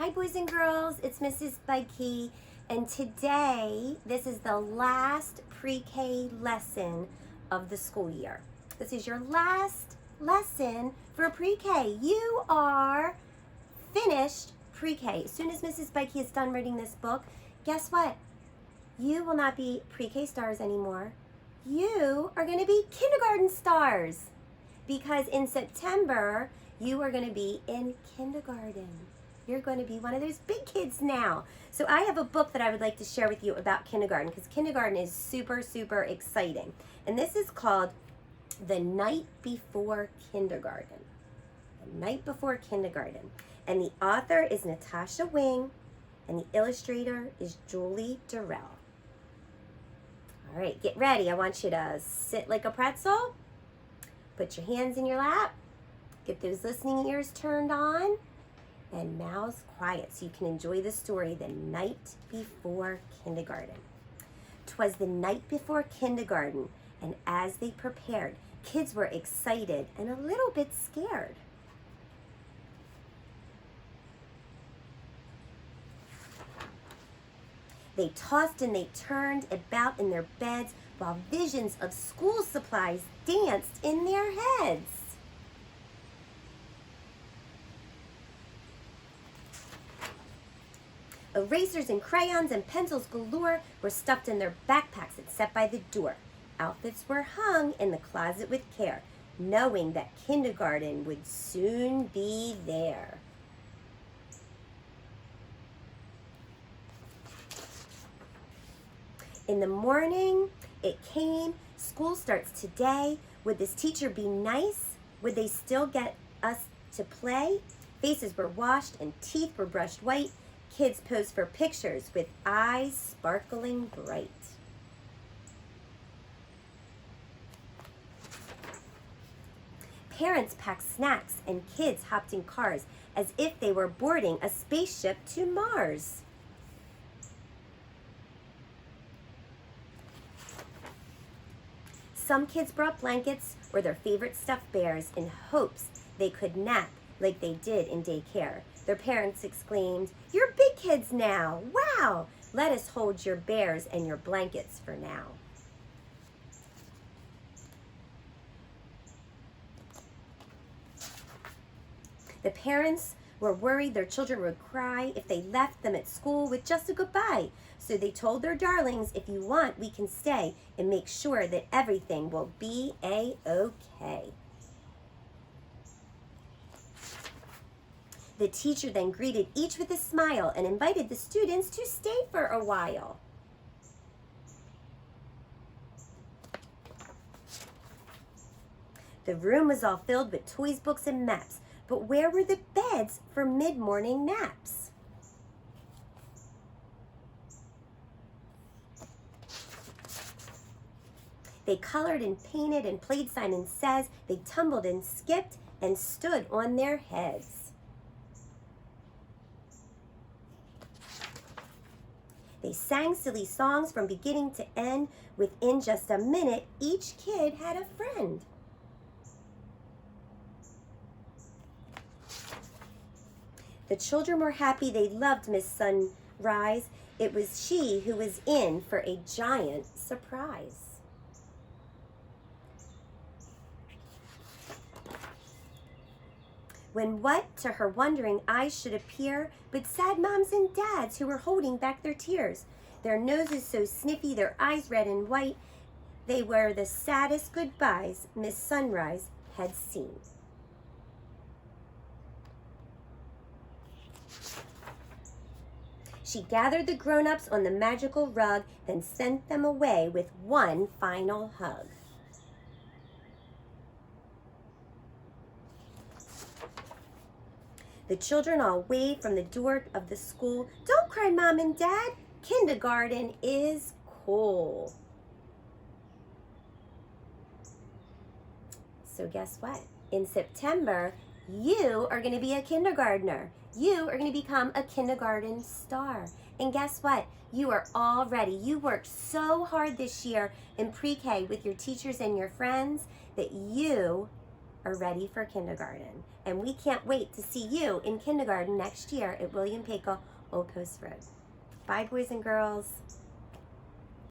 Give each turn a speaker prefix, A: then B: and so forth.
A: Hi boys and girls, it's Mrs. Bugkey, and today this is the last pre-K lesson of the school year. This is your last lesson for pre-K. You are finished pre-K. As soon as Mrs. Bugkey is done reading this book, guess what? You will not be pre-K stars anymore. You are going to be kindergarten stars, because in September you are going to be in kindergarten. You're going to be one of those big kids now. So I have a book that I would like to share with you about kindergarten, because kindergarten is super, super exciting. And this is called The Night Before Kindergarten. The Night Before Kindergarten. And the author is Natasha Wing, and the illustrator is Julie Durrell. All right, get ready. I want you to sit like a pretzel. Put your hands in your lap. Get those listening ears turned on. And mouths quiet so you can enjoy the story, The Night Before Kindergarten. 'Twas the night before kindergarten, and as they prepared, kids were excited and a little bit scared. They tossed and they turned about in their beds while visions of school supplies danced in their heads. Erasers and crayons and pencils galore were stuffed in their backpacks and set by the door. Outfits were hung in the closet with care, knowing that kindergarten would soon be there. In the morning, it came. School starts today. Would this teacher be nice? Would they still get us to play? Faces were washed and teeth were brushed white. Kids posed for pictures with eyes sparkling bright. Parents packed snacks and kids hopped in cars as if they were boarding a spaceship to Mars. Some kids brought blankets or their favorite stuffed bears in hopes they could nap like they did in daycare. Their parents exclaimed, "You're big kids now! Wow! Let us hold your bears and your blankets for now." The parents were worried their children would cry if they left them at school with just a goodbye. So they told their darlings, "If you want, we can stay and make sure that everything will be a-okay." The teacher then greeted each with a smile and invited the students to stay for a while. The room was all filled with toys, books, and maps, but where were the beds for mid-morning naps? They colored and painted and played Simon Says. They tumbled and skipped and stood on their heads. They sang silly songs from beginning to end. Within just a minute, each kid had a friend. The children were happy. They loved Miss Sunrise. It was she who was in for a giant surprise. When what to her wondering eyes should appear but sad moms and dads who were holding back their tears, their noses so sniffy, their eyes red and white. They were the saddest goodbyes Miss Sunrise had seen. She gathered the grown-ups on the magical rug, then sent them away with one final hug. The children all waved from the door of the school. "Don't cry, Mom and Dad. Kindergarten is cool." So guess what? In September, you are going to be a kindergartner. You are going to become a kindergarten star. And guess what? You are all ready. You worked so hard this year in pre-K with your teachers and your friends that you are ready for kindergarten. And we can't wait to see you in kindergarten next year at William Paco Old Post Road. Bye, boys and girls.